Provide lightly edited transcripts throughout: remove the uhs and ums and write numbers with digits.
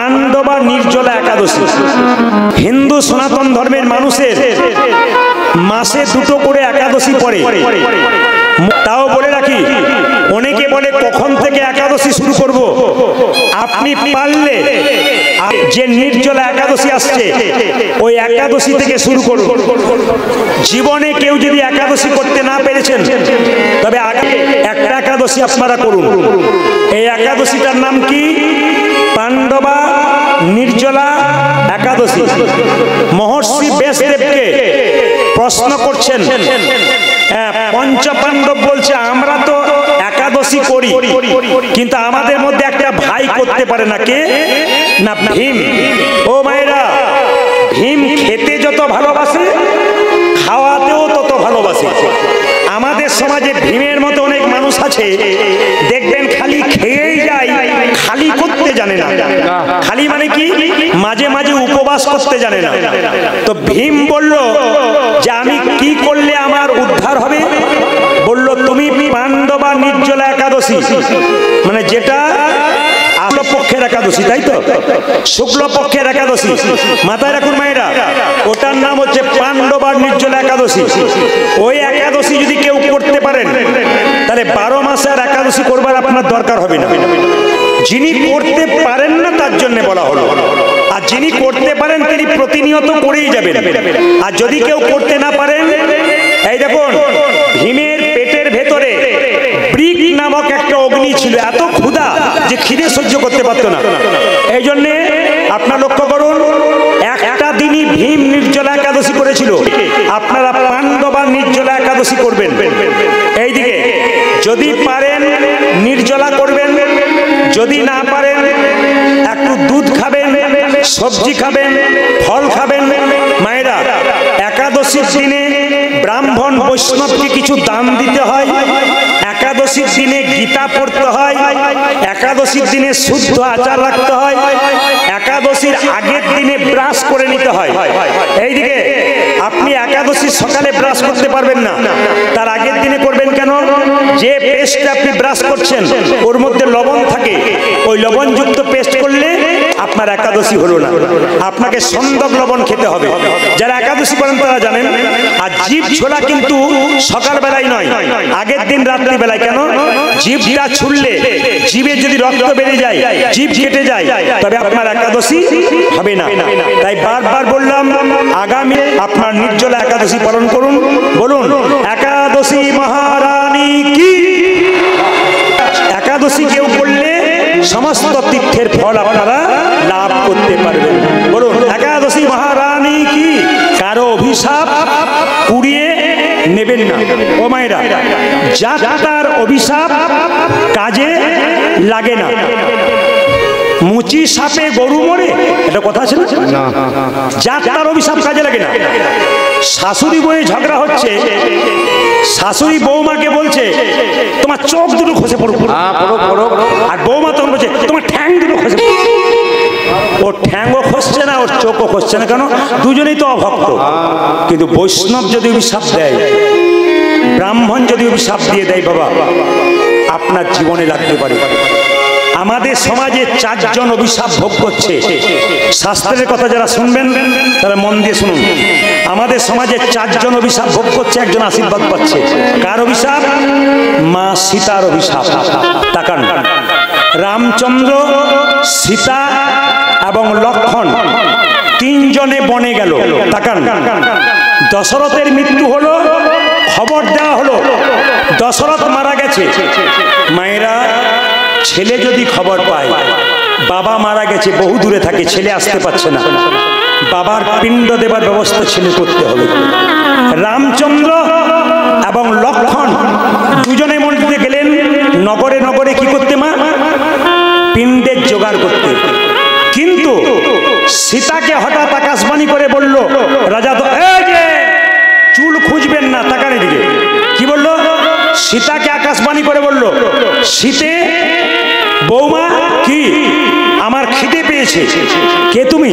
পাণ্ডবা নির্জলা একাদশী হিন্দু সনাতন ধর্মের মানুষের মাসে দুটো করে একাদশী পড়ে। তাও বলে রাখি, অনেকে বলে কখন থেকে একাদশী শুরু করব। আপনি পারলে যে নির্জলা একাদশী আসছে ওই একাদশী থেকে শুরু করুন। জীবনে কেউ যদি একাদশী করতে না পেরেছেন তবে আগে একটা একাদশী আপনারা করুন। এই একাদশীটার নাম কি? পাণ্ডবা নির্জলা একাদশী। মহর্ষি ব্যাসদেবকে প্রশ্ন করছেন, পঞ্চপাণ্ডব বলছে আমরা তো একাদশী করি, কিন্তু আমাদের মধ্যে একটা ভাই করতে পারে না। কে? না ভীম। ও মায়েরা, ভীম খেতে যত ভালোবাসে খাওয়াতেও তত ভালোবাসে। আমাদের সমাজে ভীমের মতো অনেক মানুষ আছে, দেখবেন খালি খেয়েই যায়, খালি করতে জানে না। খালি মানে কি? মাঝে মাঝে উপবাস করতে জানে না। তো ভীম বলল যে আমি কি করলে আমার উদ্ধার হবে? বলল তুমি পাণ্ডবা নির্জলা একাদশী, মানে যেটা শুক্লপক্ষের একাদশী, তাই তো? শুক্লপক্ষের একাদশী মাথায় রাখুন মায়েরা, ওটার নাম হচ্ছে পাণ্ডবা নির্জলা একাদশী। ওই একাদশী যদি কেউ করতে পারেন তাহলে 12 মাসে আর একাদশী করবার আপনার দরকার হবে না। যিনি করতে পারেন না তার জন্য বলা হলো, আর যিনি করতে পারেন তিনি প্রতিনিয়ত করেই যাবেন। আর যদি কেউ করতে না পারেন, এই দেখুন ভীমের পেটের ভেতরে ব্রিক নামক একটা অগ্নি ছিল, এত ক্ষুধা যে খিদে সহ্য করতে পারতো না। এই জন্যে আপনার লক্ষ্য করুন, একটা দিনই ভীম নির্জলা একাদশী করেছিল। আপনারা পাণ্ডবা নির্জলা একাদশী করবেন। এইদিকে যদি পারেন নির্জলা করবেন, যদি না পারেন একটু দুধ খাবেন, সবজি খাবেন, ফল খাবেন। মায়েরা, একাদশীর দিনে ব্রাহ্মণ বৈষ্ণবকে কিছু দান দিতে হয়, একাদশীর দিনে গীতা পড়তে হয়, একাদশীর দিনে শুদ্ধ আচার রাখতে হয়, একাদশীর আগের দিনে ব্রাশ করে নিতে হয়। এইদিকে আপনি একাদশীর সকালে ব্রাশ করতে পারবেন না, তার আগের দিনে করবেন। কেন? যে পেস্টটা আপনি ব্রাশ করছেন ওর মধ্যে লবণ থাকে, ওই লবণযুক্ত পেস্ট করলে আপনার একাদশী হলো না। আপনাকে সন্দক লবণ খেতে হবে। যারা একাদশী করেন তারা জানেন। আর জিভ ছোলা কিন্তু সকালবেলায় নয়, আগের দিন রাত্রিবেলায়। কেন? জিভটা ছুললে জিভে যদি রক্ত বেড়ে যায়, জিভ কেটে যায়, তবে আপনার একাদশী হবে না। তাই বারবার বললাম, আগামী আপনার নির্জলা একাদশী পালন করুন। বলুন একাদশী মহারানী কি। একাদশী কেউ করলে সমস্ত তীর্থের ফল আপনারা লাভ করতে পারবেন। বলুন একাদশী মহারানী কি। কারো অভিশাপ কুড়িয়ে নেবেন না। ও মায়েরা, যার অভিশাপ কাজে লাগে না। মুচি সাপে গরু মরে, এটা কথা আছে না? যার অভিশাপ কাজে লাগে না। শাশুড়ি বউয়ে ঝগড়া হচ্ছে, শাশুড়ি বৌমাকে বলছে তোমার চোখ দুটো খসে পড়ো, আর বৌমা তখন বলছে তোমার ঠ্যাং দুটো খসে। ওর ঠ্যাংও খসছে না, ওর চোখও খসছে না। কেন? দুজনেই তো অভক্ত। কিন্তু বৈষ্ণব যদি অভিশাপ দেয়, ব্রাহ্মণ যদি অভিশাপ দিয়ে দেয়, বাবা আপনার জীবনে লাগতে পারে। আমাদের সমাজে 4 জন অভিশাপ ভোগ করছে। শাস্ত্রের কথা যারা শুনবেন তারা মন দিয়ে শুনুন। আমাদের সমাজে 4 জন অভিশাপ ভোগ করছে, একজন আশীর্বাদ পাচ্ছে। কার অভিশাপ? মা সীতার অভিশাপ। তাকান, রামচন্দ্র, সীতা এবং লক্ষ্মণ 3 জনে বনে গেল। তাকান, দশরথের মৃত্যু হলো, খবর দেওয়া হলো দশরথ মারা গেছে। মায়েরা, ছেলে যদি খবর পায় বাবা মারা গেছে, বহু দূরে থাকে, ছেলে আসতে পারছে না, বাবার পিণ্ড দেবার ব্যবস্থা ছেলে করতে হবে। রামচন্দ্র এবং লক্ষ্মণ দুজনে মন্দিরে গেলেন, নগরে নগরে কি করতে? মা পিণ্ডের জোগাড় করতে। কিন্তু সীতাকে হঠাৎ আকাশবাণী করে বলল রাজা, তো এই যে চুল খুঁজবেন না। তাকানি দিকে কি বলল? সীতাকে আকাশবাণী করে বলল, সীতে বৌমা কি, আমার খিদে পেয়েছে। কে তুমি?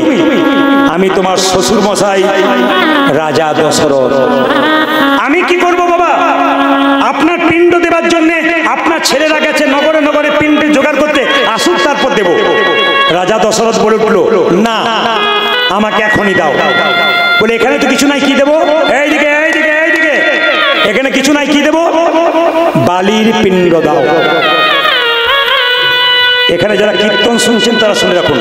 আমি তোমার শ্বশুর মশাই রাজা দশরথ। আমি কি করব বাবা? আপনার পিণ্ড দেবার জন্য আপনার ছেলেরা গেছে নগরে নগরে পিণ্ডে জোগাড় করতে, আসুন তারপর দেব। রাজা দশরথ বলে উঠল, না আমাকে এখনই দাও। বলে এখানে তো কিছু নাই, কি দেবো? এইদিকে এইদিকে এইদিকে, এখানে কিছু নাই, কি দেবো? বালির পিণ্ড দাও। এখানে যারা কীর্তন শুনছেন তারা শুনে রাখুন,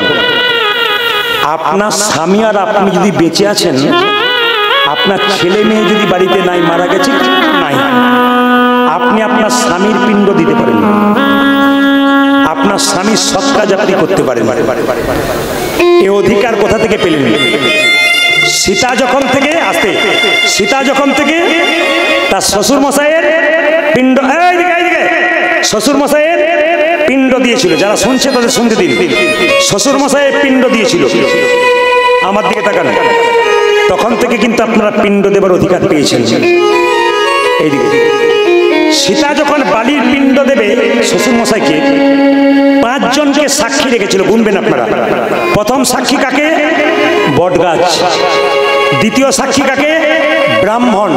আপনার স্বামী আর আপনি যদি বেঁচে আছেন, আপনার ছেলে মেয়ে যদি বাড়িতে নাই, মারা গেছে নাই, আপনি আপনার স্বামীর পিণ্ড দিতে পারেন, আপনার স্বামীর সৎ কাজ আপনি করতে পারেন। এ অধিকার কোথা থেকে পেলেন? সীতা যখন থেকে তার শ্বশুর মশাইয়ের পিণ্ড, শ্বশুর মশাইয়ের পিণ্ড দিয়েছিল। যারা শুনছে তাদের শুনতে দিন, শ্বশুর মশাইয়ের পিণ্ড দিয়েছিল। আমার দিকে তাকান, তখন থেকে কিন্তু আপনারা পিণ্ড দেবার অধিকার পেয়েছেন। এইদিকে সীতা যখন বালির পিণ্ড দেবে শ্বশুর মশাইকে, 5 জনকে সাক্ষী রেখেছিল, গুনবেন আপনারা। প্রথম সাক্ষী কাকে? বটগাছ। দ্বিতীয় সাক্ষী কাকে? ব্রাহ্মণ।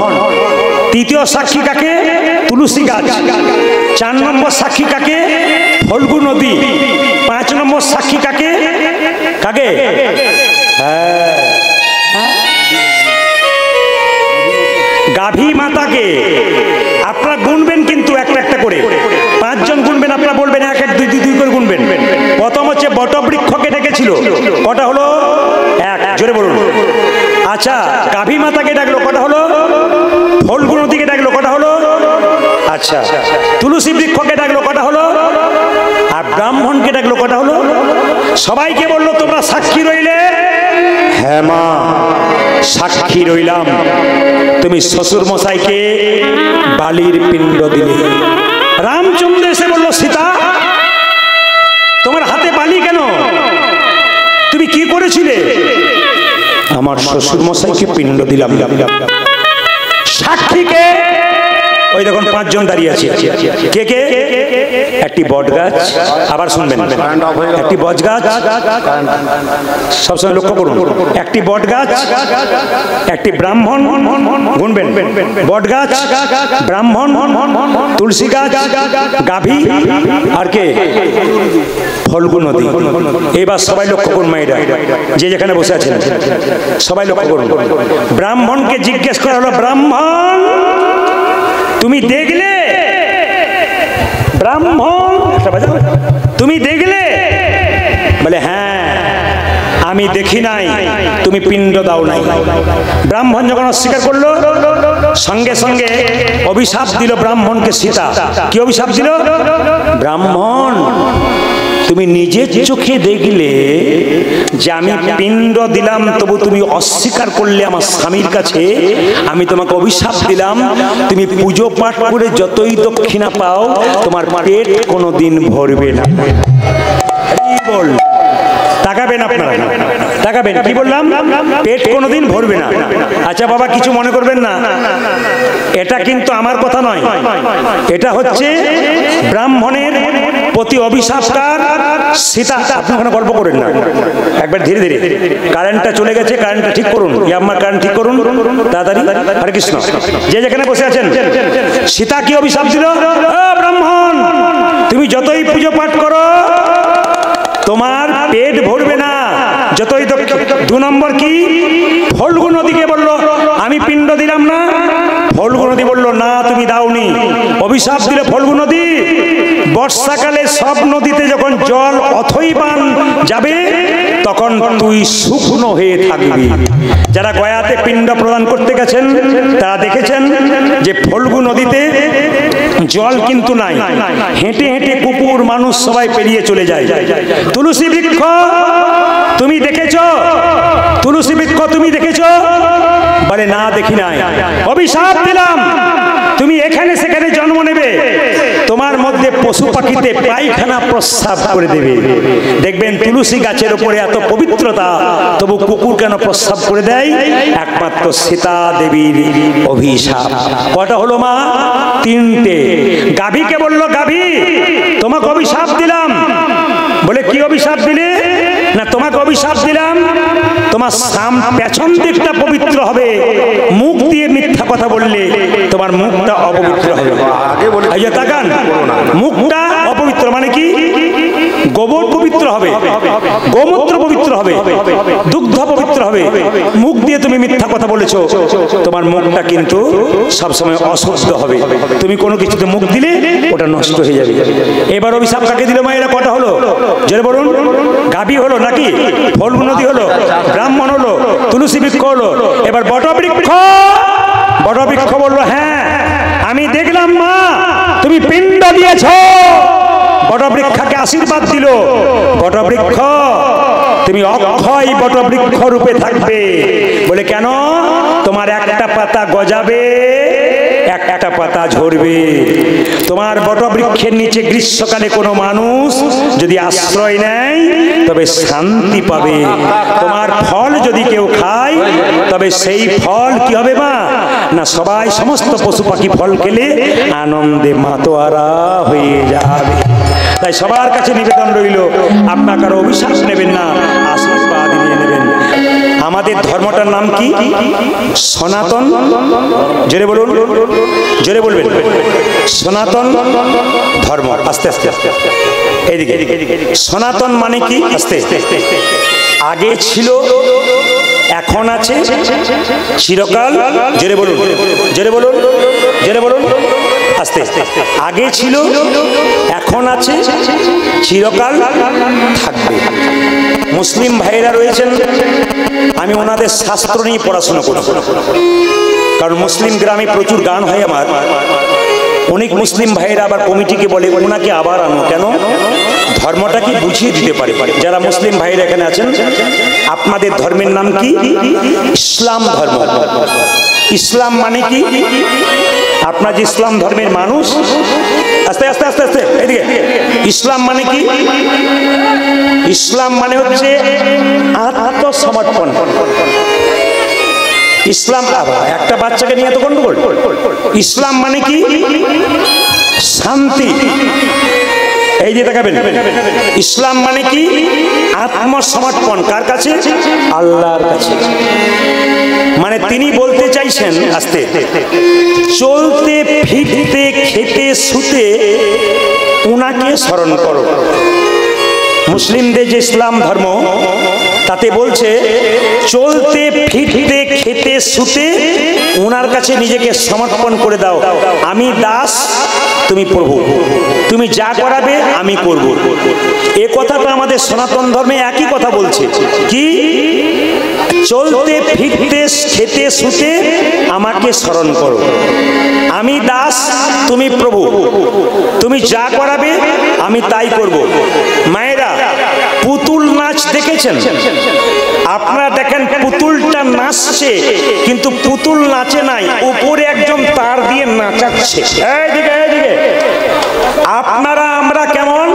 তৃতীয় সাক্ষী কাকে? তুলসী গাছ। 4 নম্বর সাক্ষী কাকে? ফল্গু নদী। 5 নম্বর সাক্ষী কাকে? কাকে? গাভী মাতাকে। আপনারা গুনবেন কিন্তু একটা একটা করে, 5 জন গুনবেন, আপনারা বলবেন 1 1 2 2 করে গুনবেন। প্রথম হচ্ছে বটবৃক্ষকে ডেকেছিল, কটা হলো? 1, জোরে বলুন। আচ্ছা, গাভী মাতাকে ডাকলো, কটা হলো? ফল্গু নদীকে ডাকলো, কটা হলো? আচ্ছা, তুলসী বৃক্ষকে ডাকলো, কটা হলো? আর ব্রাহ্মণকে ডাকলো, কটা হলো? সবাইকে বললো তোমরা সাক্ষী রইলে? হ্যাঁ মা, সাক্ষী রইলাম, তুমি শ্বশুর মশাইকে বালির পিণ্ড দিলে। রামচন্দ্র এসে বলল, সীতা তোমার হাতে বালি কেন? তুমি কি করেছিলে? আমার শ্বশুর মশাইকে পিণ্ড দিলাম। সাক্ষীকে? ওই দেখুন 5 জন দাঁড়িয়ে আছে। কে কে? একটি বট গাছ, আবার শুনবেন, একটি বট গাছ, সবসময় লক্ষ্য করুন, একটি বট গাছ, একটি ব্রাহ্মণ, গুনবেন, বট গাছ, ব্রাহ্মণ, তুলসী গাছ, গাভী, আর কে? ফল্গু নদী। এবার সবাই লক্ষ্য করুন, মায়েরা যে যেখানে বসে আছেন সবাই লক্ষ্য করুন। ব্রাহ্মণকে জিজ্ঞেস করা হলো, ব্রাহ্মণ তুমি দেখলে? ব্রাহ্মণ তুমি দেখলে? বলে হ্যাঁ আমি দেখি নাই, তুমি পিণ্ড দাও নাই। ব্রাহ্মণ যখন অস্বীকার করলো, সঙ্গে সঙ্গে অভিশাপ দিল ব্রাহ্মণকে সীতা। কি অভিশাপ দিল? ব্রাহ্মণ তুমি নিজের চোখে দেখলে যে আমি পিণ্ড দিলাম, তবু তুমি অস্বীকার করলে আমার স্বামীর কাছে, আমি তোমাকে অভিশাপ দিলাম, তুমি পুজো পাঠ করে যতই দক্ষিণা পাও তোমার পেট কোনোদিন ভরবে না। বল তাকাবেন আপনারা, তাকাবেন, কি বললাম? পেট কোনোদিন ভরবে না। আচ্ছা বাবা কিছু মনে করবেন না, এটা কিন্তু আমার কথা নয়, এটা হচ্ছে ব্রাহ্মণের প্রতি অভিশাপকার সীতা। আপনি ওখানে গল্প করেন না, একবার ধীরে ধীরে। কারেন্টটা চলে গেছে, কারেন্টটা ঠিক করুন, আমার কারেন্ট ঠিক করুন তাড়াতাড়ি। হরে কৃষ্ণ। যে যেখানে বসে আছেন, সীতা কি অভিশাপ দিল? ব্রাহ্মণ তুমি যতই পুজো পাঠ করো তোমার পেট ভরবে না, যতই। 2 নম্বর কি? ফল্গু নদীকে বলল আমি পিণ্ড দিলাম না। ফল্গু নদী বলল না তুমি দাওনি। অভিশাপ দিলে ফল্গু নদী, বর্ষাকালে সব নদীতে যখন জল অথৈবান যাবে তখন তুই শুকনো হয়ে থাকবি। যারা গয়াতে পিণ্ড প্রদান করতে গেছেন তারা দেখেছেন যে ফল্গু নদীতে জল কিন্তু নাই, হেঁটে হেঁটে কুকুর মানুষ সবাই পেরিয়ে চলে যায়। তুলসী বৃক্ষ তুমি দেখেছো? তুলসী বৃক্ষ তুমি দেখেছো? বলে না দেখি নাই। অভিশাপ দিলাম তুমি এখানে সেখানে জন্ম নেবে, তোমার মধ্যে পশু পাখিতে পায়খানা প্রস্রাব করে দেবে। দেখবেন তুলসী গাছের উপরে এত পবিত্রতা, তবু কুকুর কেন প্রস্রাব করে দেয়? একমাত্র সীতা দেবীর অভিশাপ। কটা হলো মা? 3টে। গাভীকে বলল গাভী তোমাকে অভিশাপ দিলাম। বলে কি অভিশাপ দিলে? না তোমাকে অভিশাপ দিলাম তোমার পেছন দিকটা পবিত্র হবে, মুখ দিয়ে মিথ্যা কথা বললে তোমার মুখটা অপবিত্র হবে। তাকান, মুখটা অপবিত্র মানে কি? গোবর পবিত্র হবে, গোমূত্র পবিত্র হবে, দুগ্ধ পবিত্র হবে। মুখ দিয়ে তুমি মিথ্যা কথা বলেছো, তোমার মুখটা কিন্তু সবসময় অশুদ্ধ হবে। তুমি কোনো কিছুতে মুখ দিলে ওটা নষ্ট হয়ে যাবে। এবার অভিশাপ কাকে দিল মায়েরা? কটা হলো জোরে বলুন? গাভী হলো নাকি? ফল্গু নদী হলো, ব্রাহ্মণ হলো, তুলসী বৃক্ষ হলো, এবার বটবৃক্ষ। বটবৃক্ষ বললো হ্যাঁ আমি দেখলাম মা তুমি পিণ্ড দিয়েছ। বটবৃক্ষকে আশীর্বাদ দিল, বটবৃক্ষ তুমি অক্ষয় বটবৃক্ষ রূপে থাকবে। বলে কেন? তোমার একটা পাতা গজাবে, একটা পাতা ঝরবে। তোমার বটবৃক্ষের নিচে গ্রীষ্মকালে কোনো মানুষ যদি আশ্রয় নেয় তবে শান্তি পাবে। তোমার ফল যদি কেউ খায় তবে সেই ফল কি হবে মা? না সবাই সমস্ত পশু পাখি ফল খেলে আনন্দে মাতোয়ারা হয়ে যাবে। তাই সবার কাছে নিবেদন রইল, আপনার কারো অভিশাপ নেবেন না, আশীর্বাদ নিয়ে নেবেন। আমাদের ধর্মটার নাম কি? সনাতন। জোরে বলুন, জোরে বলবেন। সনাতন ধর্ম। আস্তে আস্তে এইদিকে। সনাতন মানে কি? আস্তে। আগে ছিল, এখন আছে, চিরকাল। জোরে বলুন, জোরে বলুন, জোরে বলুন, আস্তে। আগে ছিল, এখন আছে, চিরকাল থাকবে। মুসলিম ভাইরা রয়েছেন, আমি ওনাদের শাস্ত্র নিয়ে পড়াশোনা করি, কারণ মুসলিম গ্রামে প্রচুর গান হয় আমার। অনেক মুসলিম ভাইরা আবার কমিটিকে বলে ওনাকে আবার আনো, কেন? ধর্মটা কি বুঝিয়ে দিতে পারে। যারা মুসলিম ভাইরা এখানে আছেন, আপনাদের ধর্মের নাম কি? ইসলাম ধর্ম। ইসলাম মানে কি? আপনার যে ইসলাম ধর্মের মানুষ, আস্তে আস্তে আস্তে আস্তে এদিকে। ইসলাম মানে কি? ইসলাম মানে হচ্ছে আত্মসমর্পণ। ইসলাম একটা বাচ্চাকে নিয়ে তো গন্ডগোল। ইসলাম মানে কি? শান্তি। এই যে দেখাবেন, ইসলাম মানে কি? আত্মসমর্পণ। কার কাছে? আল্লাহর কাছে। মানে তিনি বলতে চাইছেন, আস্তে, চলতে ফিরতে খেতে শুতে উনাকে স্মরণ করো। মুসলিমদের যে ইসলাম ধর্ম তাতে বলছে চলতে ফিরতে খেতে শুতে ওনার কাছে নিজেকে সমর্পণ করে দাও। আমি দাস, তুমি প্রভু, তুমি যা করাবে আমি করব। এ কথাটা আমাদের সনাতন ধর্মে একই কথা বলছে। কি? চলতে ফিরতে খেতে শুতে আমাকে স্মরণ করো। আমি দাস, তুমি প্রভু, তুমি যা করাবে আমি তাই করব। মায়েরা, পুতুল নাচ দেখেছেন? আপনারা দেখেন পুতুলটা নাচছে, কিন্তু পুতুল নাচে নাই, উপরে একজন তার দিয়ে নাচাচ্ছে। এইদিকে এইদিকে। আপনারা আমরা কেমন?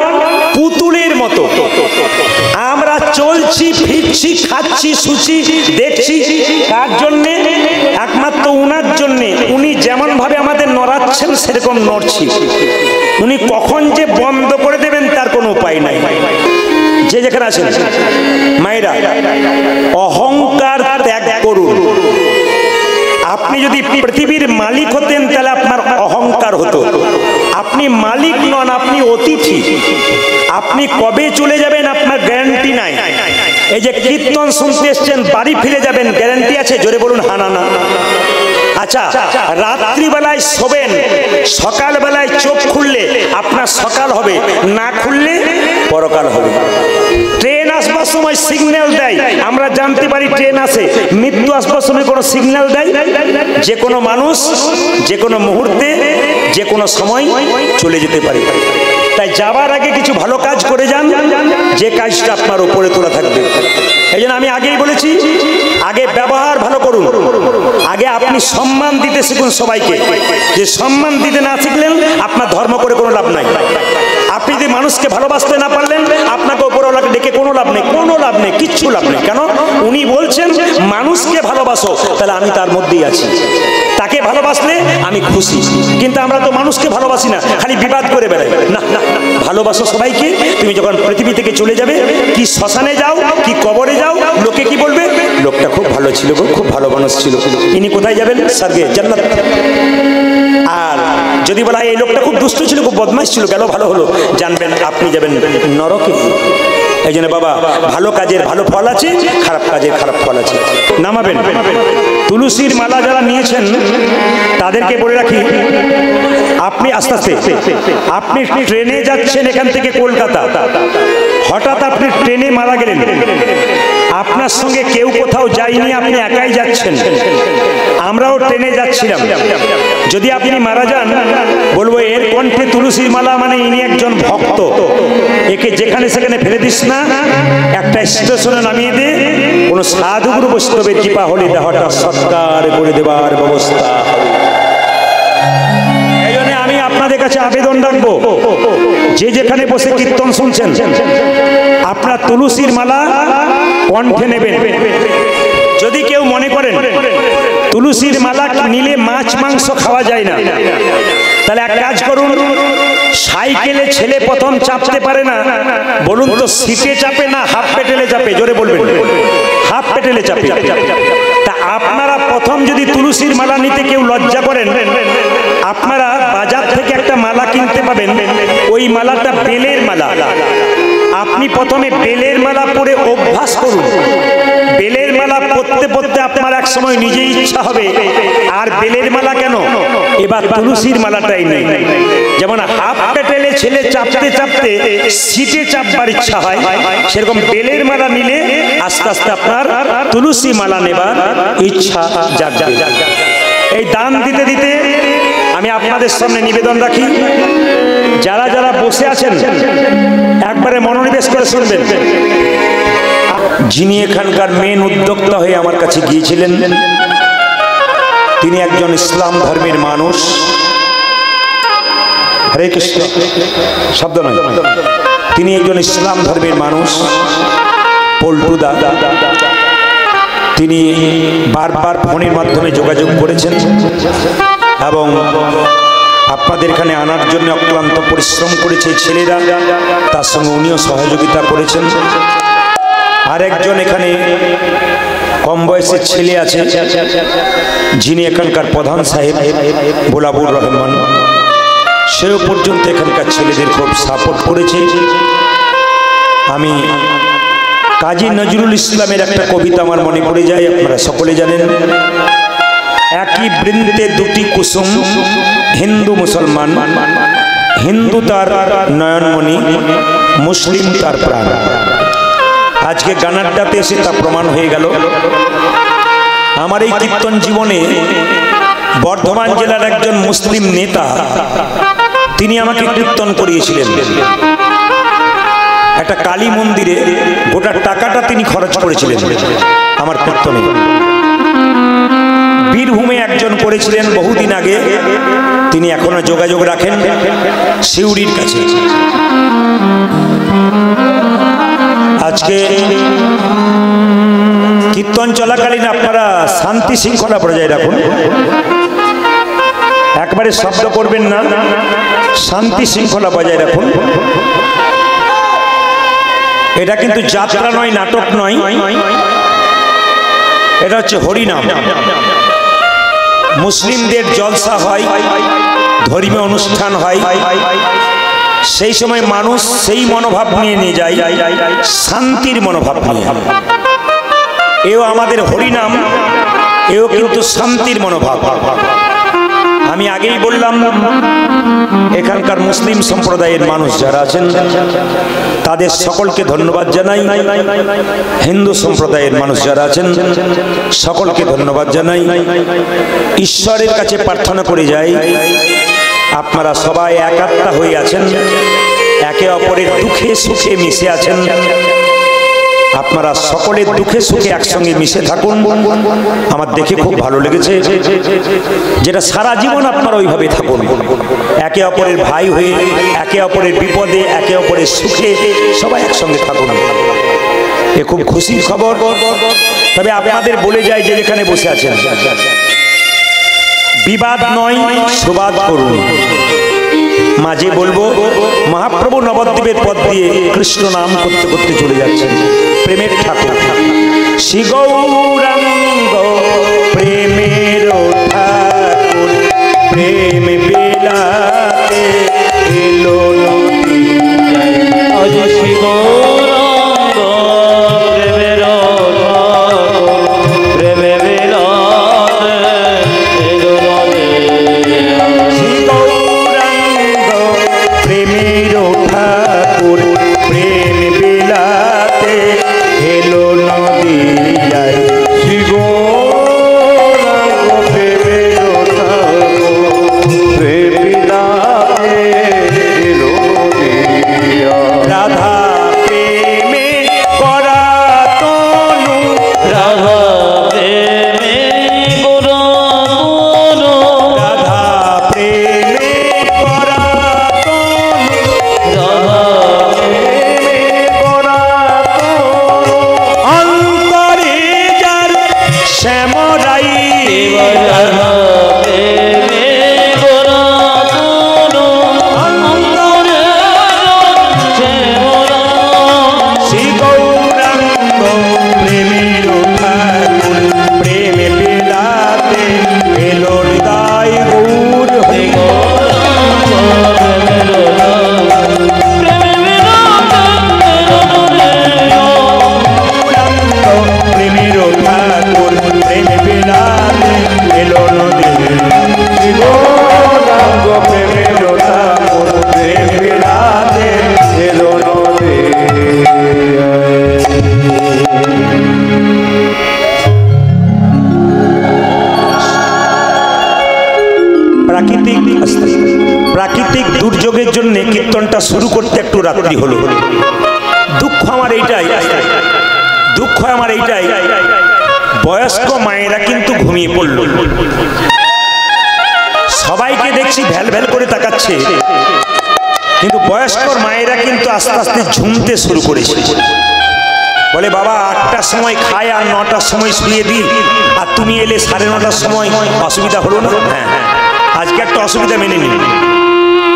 পুতুলের মতো। আমরা চলছি, ফিরছি, খাচ্ছি, শুছি, দেখছি। কার জন্যে? একমাত্র উনার জন্যে। উনি যেমন ভাবে আমাদের নড়াচ্ছেন সেরকম নড়ছি। উনি কখন যে বন্ধ করে দেবেন তার কোনো উপায় নাই। যে যেখানে আছেন মায়েরা, অহংকার ত্যাগ করুন। আপনি যদি পৃথিবীর মালিক হতেন তাহলে আপনার অহংকার হতো। আপনি মালিক নন, আপনি অতিথি। আপনি কবে চলে যাবেন আপনার গ্যারান্টি নাই। এই যে কীর্তন শুনতে এসছেন, বাড়ি ফিরে যাবেন, গ্যারান্টি আছে? জোরে বলুন হা না না। আচ্ছা, রাত্রিবেলায় শোবেন, সকালবেলায় চোখ খুললে আপনার সকাল হবে, না খুললে পরকাল হবে। ট্রেন আসবার সময় সিগন্যাল দেয়, আমরা জানতে পারি ট্রেন আসে। মৃত্যু আসবার সময় কোনো সিগন্যাল দেয়? যে কোনো মানুষ যে কোনো মুহূর্তে যে কোনো সময় চলে যেতে পারে। তাই যাবার আগে কিছু ভালো কাজ করে যান, যে কাজটা আপনার উপরে তোলা থাকবে। এই জন্য আমি আগেই বলেছি, আগে ব্যবহার ভালো করুন, আগে আপনি সম্মান দিতে শিখুন সবাইকে। যে সম্মান দিতে না শিখলেন আপনার ধর্ম করে কোনো লাভ নাই। আপনি যদি মানুষকে ভালোবাসতে না পারলেন, আপনাকে উপরওয়ালাকে ডেকে কোনো লাভ নেই, কোনো লাভ নেই, কিচ্ছু লাভ নেই। কেন? উনি বলছেন মানুষকে ভালোবাসো, তাহলে আমি তার মধ্যেই আছি। তাকে ভালোবাসলে আমি খুশি। কিন্তু আমরা তো মানুষকে ভালোবাসি না, খালি বিবাদ করে বেড়াই। না, ভালোবাসো সবাইকে। তুমি যখন পৃথিবী থেকে চলে যাবে, কি শ্মশানে যাও কি কবরে যাও, লোকে কি বলবে? লোকটা খুব ভালো ছিল গো, খুব ভালো মানুষ ছিল। ইনি কোথায় যাবেন? স্বর্গে, জান্নাত। আর যদি বলা হয় এই লোকটা খুব দুষ্ট ছিল, খুব বদমাশ ছিল, গেল ভালো হলো, জানবেন আপনি যাবেন নরকে। এই জন্য বাবা, ভালো কাজের ভালো ফল আছে, খারাপ কাজের খারাপ ফল আছে। নামাবেন। তুলসীর মালা যারা নিয়েছেন তাদেরকে বলে রাখি, আপনি আস্তে আস্তে, আপনি ট্রেনে যাচ্ছেন এখান থেকে কলকাতা, হঠাৎ আপনি ট্রেনে মারা গেলেন, আপনার সঙ্গে কেউ কোথাও যায়নি, আপনি একাই যাচ্ছেন, আমরাও ট্রেনে যাচ্ছিলাম, যদি আপনি মারা যান, বলবো এর কণ্ঠে তুলসীর মালা, মানে ইনি একজন ভক্ত, একে যেখানে সেখানে ফেলে দিস না, একটা স্টেশনে নামিয়ে দে, কোনো সাধুগুরু বৈষ্ণবের কৃপা হলে দেহটা সৎকার করে দেবার ব্যবস্থা। এই জন্য আমি আপনাদের কাছে আবেদন রাখবো, যে যেখানে বসে কীর্তন শুনছেন, আপনার তুলসীর মালা কণ্ঠে নেবেন। যদি কেউ মনে করেন তুলসীর মালা নিলে মাছ মাংস খাওয়া যায় না, তাহলে এক কাজ করুন, সাইকেলে ছেলে প্রথম চাপতে পারে না, বলুন তো সিটে চাপে না হাফ পেটেলে চাপে? জোরে বলবেন। হাফ পেটেলে চাপে। তা আপনারা প্রথম যদি তুলসীর মালা নিতে কেউ লজ্জা করেন, আপনারা বাজার থেকে একটা মালা কিনতে পাবেন, ওই মালাটা বেলের মালা। আপনি প্রথমে বেলের মালা পরে অভ্যাস করুন। বেলের মালা পরতে পরতে আপনার এক সময় নিজেই ইচ্ছা হবে আর বেলের মালা কেন, এবার তুলসীর মালাটাই নেই। যেমন হাফ পেটেলে ছেলে চাপতে চাপতে সিটে চাপবার ইচ্ছা হয়, সেরকম বেলের মালা নিলে আস্তে আস্তে আপনার তুলসী মালা নেবার ইচ্ছা জাগবে। এই দান দিতে দিতে আমি আপনাদের সামনে নিবেদন রাখি, যারা যারা বসে আছেন একবারে মনোনিবেশ করে শুনবেন। যিনি এখানকার মেন উদ্যোক্তা হয়ে আমার কাছে গিয়েছিলেন, তিনি একজন ইসলাম ধর্মের মানুষ। হরে কৃষ্ণ শব্দ নয়, তিনি একজন ইসলাম ধর্মের মানুষ, পল্টু দাদা। তিনি বারবার ফোনের মাধ্যমে যোগাযোগ করেছেন এবং আপনাদের এখানে আনার জন্য অক্লান্ত পরিশ্রম করেছে ছেলেরা, তার সঙ্গে উনিও সহযোগিতা করেছেন। আর একজন এখানে কম বয়সের ছেলে আছে, যিনি এখানকার প্রধান সাহেব গোলাবুর রহমান, সেও পর্যন্ত এখানকার ছেলেদের খুব সাপোর্ট করেছে। আমি কাজী নজরুল ইসলামের একটা কবিতা আমার মনে পড়ে যায়, আপনারা সকলে জানেন, একই বৃন্তে দুটি কুসুম, হিন্দু মুসলমান, হিন্দু তার নয়নমণি, মুসলিম তার প্রাণ। আজকে গানাড্ডাতে এসে তা প্রমাণ হয়ে গেল। আমার এই কীর্তন জীবনে বর্ধমান জেলার একজন মুসলিম নেতা, তিনি আমাকে কীর্তন করিয়েছিলেন। একটা কালী মন্দিরে গোটা টাকাটা তিনি খরচ করেছিলেন আমার কীর্তনে। বীরভূমে একজন করেছিলেন বহুদিন আগে, তিনি এখনো যোগাযোগ রাখেন সিউড়ির কাছে। আজকে কীর্তন চলাকালীন আপনারা শান্তি শৃঙ্খলা বজায় রাখুন, একবারে শব্দ করবেন না, শান্তি শৃঙ্খলা বজায় রাখুন। এটা কিন্তু যাত্রা নয়, নাটক নয়, এটা হচ্ছে হরিনাম। মুসলিমদের জলসা হয়, ধর্মীয় অনুষ্ঠান হয়, সেই সময় মানুষ সেই মনোভাব নিয়ে যায়, শান্তির মনোভাব নিয়ে। এও আমাদের হরিনাম, এও কিন্তু শান্তির মনোভাব। আমি আগেই বললাম, এখানকার মুসলিম সম্প্রদায়ের মানুষ যারা আছেন তাদের সকলকে ধন্যবাদ জানাই। হিন্দু সম্প্রদায়ের মানুষ যারা আছেন সকলকে ধন্যবাদ জানাই। ঈশ্বরের কাছে প্রার্থনা করে যাই, আপনারা সবাই একাত্মা হয়ে আছেন, একে অপরের দুঃখে সুখে মিশে আছেন। আপনারা সকলের দুঃখে সুখে একসঙ্গে মিশে থাকুন, আমার দেখে খুব ভালো লেগেছে। যেটা সারা জীবন আপনারা ওইভাবে থাকুন, একে অপরের ভাই হয়ে, একে অপরের বিপদে, একে অপরের সুখে সবাই একসঙ্গে থাকুন। এ খুব খুশির খবর। তবে আপনাদের বলে যায় যে এখানে বসে আছেন, বিবাদ নয় সুবাদ করুন। মাঝে বলবো, মহাপ্রভু নবদ্বীপের পথ দিয়ে কৃষ্ণ নাম করতে করতে চলে যাচ্ছেন, প্রেমের ঠাকুর শ্রী গৌরাঙ্গ, প্রেমের ঠাকুর, প্রেম বেলা শুরু করতে একটু রাত্রি হলো। দুঃখ আমার এইটাই, বয়স্ক মায়েরা কিন্তু ঘুমিয়ে পড়ল। সবাইকে দেখছি ভ্যাল ভ্যাল করে তাকাচ্ছে, কিন্তু বয়স্ক মায়েরা কিন্তু আস্তে আস্তে ঝুমতে শুরু করেছে। বলে বাবা 8টার সময় খায় আর 9টার সময় শুয়ে দিই, আর তুমি এলে 9:30টার সময়, অসুবিধা হলো না? হ্যাঁ, আজকে একটা অসুবিধা মেনে নিন।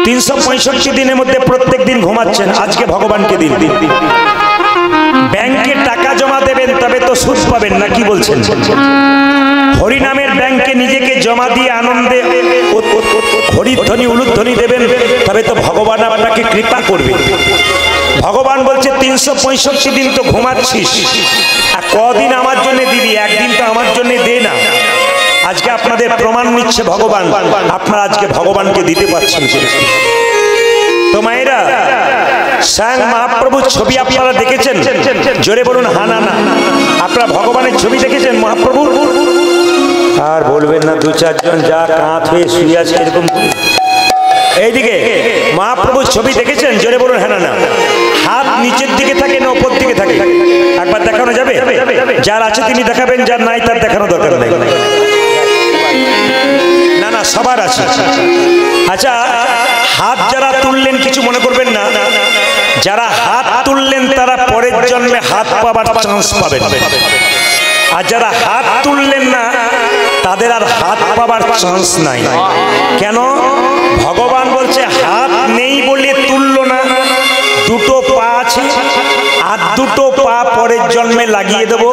365 দিনের মধ্যে প্রত্যেক দিন ঘুমাচ্ছেন, আজকে ভগবানকে দিন। ব্যাংকে টাকা জমা দেবেন তবে তো সুদ পাবেন না, কি বলছেন? হরিনামের ব্যাংকে নিজেকে জমা দিয়ে আনন্দে হরিধ্বনি উলুধ্বনি দেবেন, তবে তো ভগবান আপনাকে কৃপা করবে। ভগবান বলছে 365 দিন তো ঘুমাচ্ছিস, আর কদিন আমার জন্য দিবি, একদিন তো আমার জন্য দে না। আজকে আপনাদের প্রমাণ নিচ্ছে ভগবান, আপনারা আজকে ভগবানকে দিতে পারছেন। তো মায়েরা, স্বয়ং মহাপ্রভুর ছবি আপনারা দেখেছেন? জোরে বলুন হা না না। আপনারা ভগবানের ছবি দেখেছেন মহাপ্রভুর? আর বলবেন না, 2-4 জন যা কাঁধ হয়ে শুয়ে আছে এরকম। এইদিকে মহাপ্রভুর ছবি দেখেছেন? জোরে বলুন হ্যাঁ না না। হাত নিচের দিকে থাকে না উপর দিকে থাকে? একবার দেখানো যাবে? যার আছে তিনি দেখাবেন, যার নাই তার দেখানো দরকার নেই। না না, সবার আছে। আচ্ছা, হাত যারা তুললেন কিছু মনে করবেন না, যারা হাত তুললেন তারা পরের জন্মে হাত পাবার চান্স পাবেন, আর যারা হাত তুললেন না তাদের আর হাত পাবার চান্স নাই। কেন? ভগবান বলছে হাত নেই বলে তুললো না, দুটো পা আছে, আর দুটো পা পরের জন্মে লাগিয়ে দেবো,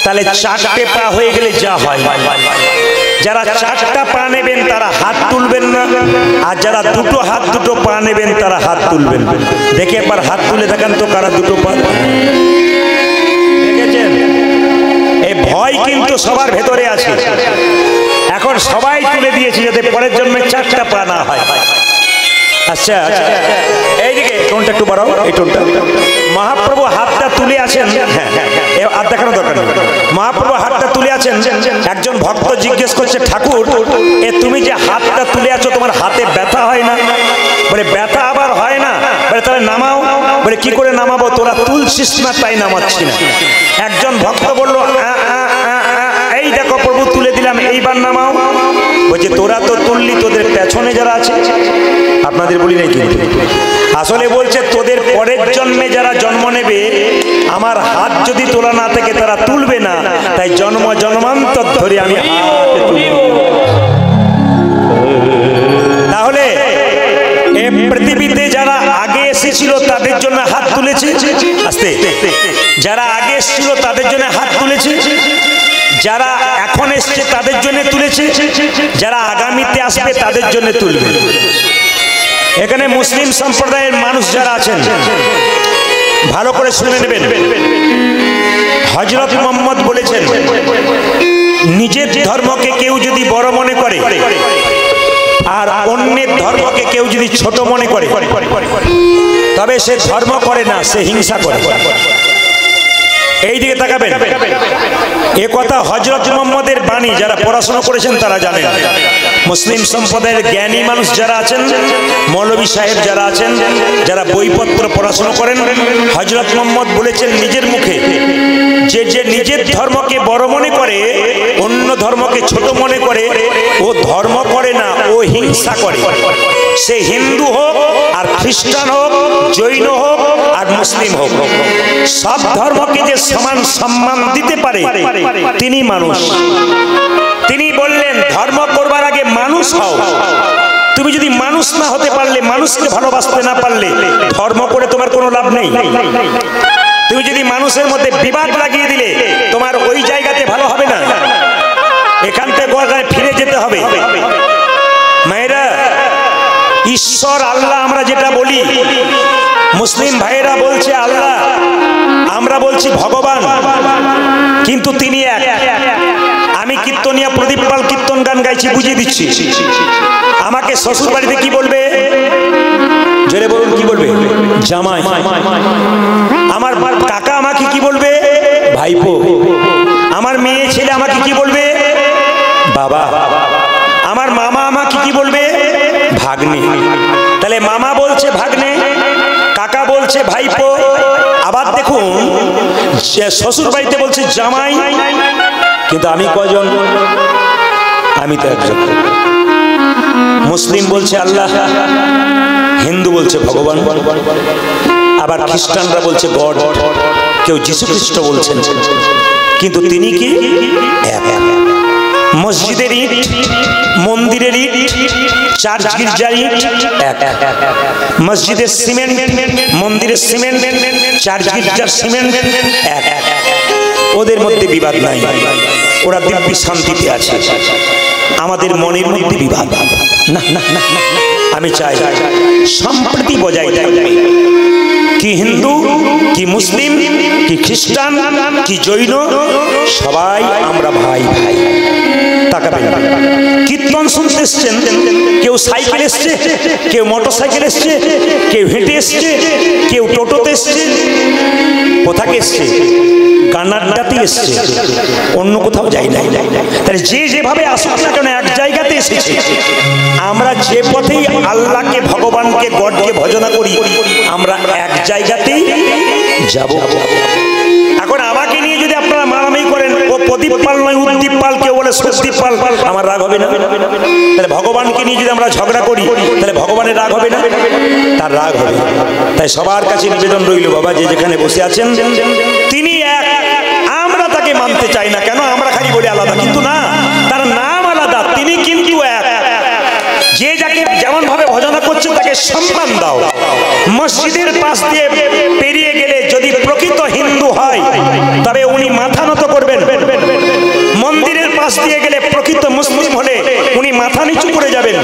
তাহলে 4টে পা হয়ে গেলে যা হয়। যারা 4টা পা নেবেন তারা হাত তুলবেন না, আর যারা দুটো হাত দুটো পা নেবেন তারা হাত তুলবেন। দেখে একবার হাত তুলে দেখান তো কারা দুটো পা দেখেছেন? এই ভয় কিন্তু সবার ভেতরে আছে, এখন সবাই তুলে দিয়েছে যাতে পরের জন্মে 4টা পা না হয়। আচ্ছা, এইদিকে টোনটা একটু বাড়াও, এই টোনটা। মহাপ্রভু হাতটা তুলে আছেন, হ্যাঁ আর দেখানো দরকার নেই। মহাপ্রভু হাতটা তুলে আছেন, একজন ভক্ত জিজ্ঞেস করছে, ঠাকুর তুমি যে হাতটা তুলে আছো তোমার হাতে ব্যথা হয় না? বলে ব্যথা আবার হয় না? বলে তাহলে নামাও। বলে কি করে নামাবো? তোরা তুলছিস না তাই নামাচ্ছি না। একজন ভক্ত বললো, এই দেখো প্রভু তুলে দিলাম, এইবার নামাও। বলছে তোরা তো তুললি, তোদের পেছনে যারা আছে, আপনাদের বলি নাই কিন্তু, আসলে বলছে তোদের পরের জন্মে যারা জন্ম নেবে আমার হাত যদি তোলা না থাকে তারা তুলবে না, তাই জন্ম জন্মান্তর ধরে আমি তাহলে এই পৃথিবীতে যারা আগে এসেছিল তাদের জন্য হাত তুলেছে, আস্তে, যারা আগে এসেছিল তাদের জন্য হাত তুলেছে, যারা এখন এসছে তাদের জন্য তুলেছে, যারা আগামীতে আসবে তাদের জন্য তুলবে। এখানে মুসলিম সম্প্রদায়ের মানুষ যারা আছেন ভালো করে শুনে নেবেন। হযরত মুহাম্মদ বলেছেন, নিজের ধর্মকে কেউ যদি বড় মনে করে আর অন্যের ধর্মকে কেউ যদি ছোট মনে করে তবে সে ধর্ম করে না, সে হিংসা করে। এই দিকে তাকাবেন, এ কথা হযরত মুহাম্মদের বাণী, যারা পড়াশোনা করেছেন তারা জানেন। মুসলিম সম্প্রদায়ের জ্ঞানী মানুষ যারা আছেন, মৌলভী সাহেব যারা আছেন, যারা বইপত্র পড়াশোনা করেন, হযরত মুহাম্মদ বলেছেন নিজের মুখে, যে যে নিজের ধর্মকে বড় মনে করে অন্য ধর্মকে ছোট মনে করে ও ধর্ম করে না, ও হিংসা করে। সে হিন্দু হোক আর খ্রিস্টান হোক, জৈন হোক আর মুসলিম হোক, সব ধর্মকে যে সমান সম্মান দিতে পারে তিনি মানুষ। তিনি বললেন ধর্ম করবার আগে মানুষ হও। তুমি যদি মানুষ না হতে পারলে, মানুষকে ভালোবাসতে না পারলে, ধর্ম করে তোমার কোনো লাভ নেই। তুমি যদি মানুষের মধ্যে বিবাদ লাগিয়ে দিলে তোমার ওই জায়গাতে ভালো হবে না, এখান থেকে ফিরে যেতে হবে। মায়েরা, ঈশ্বর আল্লাহ আমরা যেটা বলি, মুসলিম ভাইয়েরা বলছে আল্লাহ, আমরা বলছি ভগবান, কিন্তু তিনি এক। আমি কীর্তনিয়া প্রদীপ পাল কীর্তন গান গাইছি, বুঝিয়ে দিচ্ছি। আমাকে শ্বশুর বাড়িতে কি বলবে? জোরে বলুন, কি বলবে? জামাই। আমার কাকা আমাকে কি বলবে? ভাইপো। আমার মেয়ে ছেলে আমাকে কি বলবে? বাবা। আমার মামা আমাকে কি বলবে? ভাগ্নি। তাহলে তাহলে মামা বলছে ভাগ্নে, কাকা বলছে ভাইপো, আবার দেখুন শ্বশুর বাড়িতে বলছে জামাই। কিন্তু আমি কজন? আমি তো একজন। মুসলিম বলছে আল্লাহ, হিন্দু বলছে ভগবান, আবার খ্রিস্টানরা বলছে গড, কেউ যীশু খ্রিস্ট বলছেন। কিন্তু তিনি কি এক। মসজিদের ইট, মন্দিরের ইট, চার্চ গির্জার ইট এক। মসজিদের সিমেন্ট, মন্দিরের সিমেন্ট, চার্চ গির্জার সিমেন্ট এক। ওদের মধ্যে বিবাদ নাই, ওরা দিব্যি শান্তিতে আছে। আমাদের মনের মধ্যে বিবাদ না। আমি চাই সম্প্রীতি বজায় থাকবে। কি হিন্দু, কি মুসলিম, কি খ্রিস্টান, কি জৈন, সবাই আমরা ভাই ভাই। তাকাবেন, কীর্তন শুনতে এসছেন, কেউ সাইকেল এসছে, কেউ মোটর সাইকেল এসছে, কেউ হেঁটে এসছে, কেউ টোটোতে এসছে। কোথাকে এসছে? গান্নাড্ডাতে এসছে, অন্য কোথাও যাই নাই। তাহলে যে যেভাবে আসুক না কেন এক জায়গাতে এসেছে। আমরা যে পথেই আল্লাহকে, ভগবানকে, গডকে ভজনা করি, আমরা এক জায়গাতেই যাব। এখন আমাকে নিয়ে যদি আপনারা মারামারি করেন, ও প্রদীপ পাল নয় উদ্দীপ পাল, কেউ বলে সুদীপ পাল, আমার রাগ হবে না? তাহলে ভগবানকে নিয়ে যদি আমরা ঝগড়া করি, তাহলে ভগবানের রাগ হবে না? তার রাগ হবে। তাই সবার কাছে নিবেদন রইল, বাবা যে যেখানে বসে আছেন তিনি এক, আমরা তাকে মানতে চাই না কেন? আমরা খালি বলি আলাদা, কিন্তু না, তার নাম আলাদা, তিনি কিন্তু এক। যে যাকে যেমন ভাবে ভজনা করছে তাকে সম্মান দাও। মসজিদের পাশ দিয়ে পেরিয়ে গেলে যদি প্রকৃত হিন্দু হয় তবে উনি মাথা নত করবেন। মন্দিরের পাশ দিয়ে গেলে প্রকৃত মুসলিম হলে উনি মাথা নিচু করে যাবেন।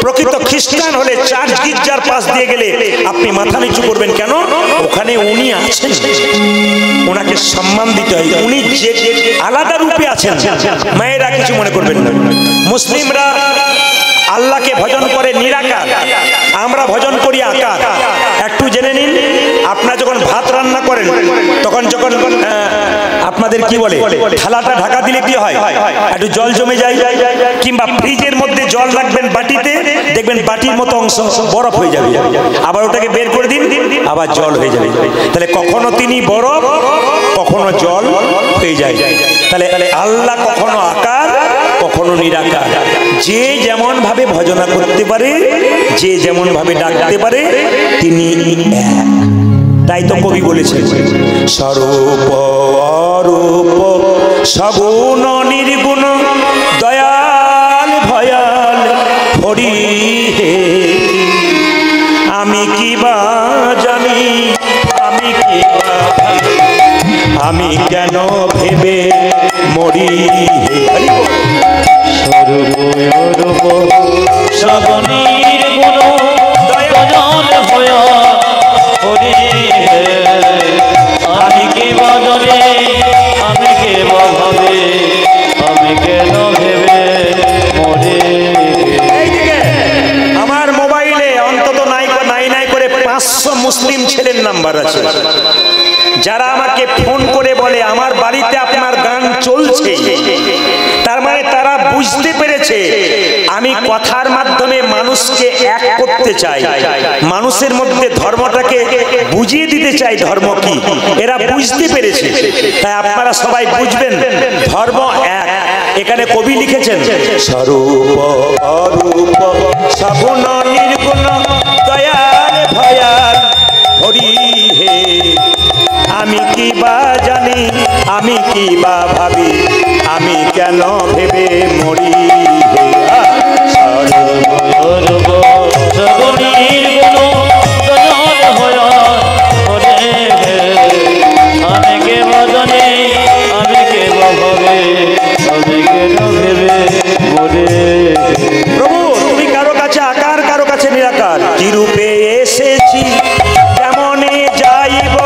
প্রকৃত খ্রিস্টান হলে চার্চ গির্জার পাশ দিয়ে গেলে আপনি মাথা নিচু করবেন। কেন? ওখানে উনি আছেন, ওনাকে সম্মান দিতে হয়। উনি যে আলাদা রূপে আছেন। মায়েরা কিছু মনে করবেন না। মুসলিমরা আল্লাহকে ভজন করে নিরাকার, আমরা ভজন করি আকার। একটু জেনে নিন, আপনারা যখন ভাত রান্না করেন তখন যখন আপনাদের কি বলে, থালাটা ঢাকা দিলে কি হয়? একটু জল জমে যায়। কিংবা ফ্রিজের মধ্যে জল রাখবেন বাটিতে, দেখবেন বাটির মতো অংশ বরফ হয়ে যাবে। আবার ওটাকে বের করে দিন, আবার জল হয়ে যাবে। তাহলে কখনো তিনি বরফ, কখনো জল হয়ে যায়। তাহলে আল্লাহ কখনো আকার, কখনো নিরাকার। যে যেমন ভাবে ভজনা করতে পারে, যে যেমন ভাবে ডাকতে পারে, তিনি এক। তাই তো কবি বলেছেন, স্বরূপ অরূপ সগুণ নির্গুণ দয়াল ভয়াল হরি হে। আমি কি বা জানি, আমি কি বা ভাবি, আমি কেন ভেবে মরি হে। স্বরূপ অরূপ সগুণ নির্গুণ দয়াল ভয়াল হরি হে। আমি কে বা জানি, আমি কে বা ভাবে, আমি কেন ভেবে মরে। আমার মোবাইলে অন্তত নাই করে 500 মুসলিম ছেলের নাম্বার আছে, যারা আমাকে ফোন করে বলে আমার বাড়িতে আপনার গান চলছে। তার মানে তারা বুঝতে পেরেছে আমি কথার মাধ্যমে মানুষকে এক করতে চাই, মানুষের মধ্যে ধর্মটাকে বুঝিয়ে দিতে চাই ধর্ম কি। এরা বুঝতে পেরেছে। তাই আপনারা সবাই বুঝবেন ধর্ম এক। এখানে কবি লিখেছেন, স্বরূপ অরূপ সগুণ নির্গুণ দয়াল ভয়াল হরি হে। আমি কি বা জানি, আমি কি বা ভাবি, আমি কেন ভেবে মরি হে। স্বরূপ অরূপ সগুণ নির্গুণ দয়াল ভয়াল হরি হে। আমি কে বা জানি, আমি কে বা ভাবে, আমি কেন ভেবে মরে। প্রভু তুমি কারো কাছে আকার, কারো কাছে নিরাকার। কি রূপে এসেছি, কেমনে যাইব,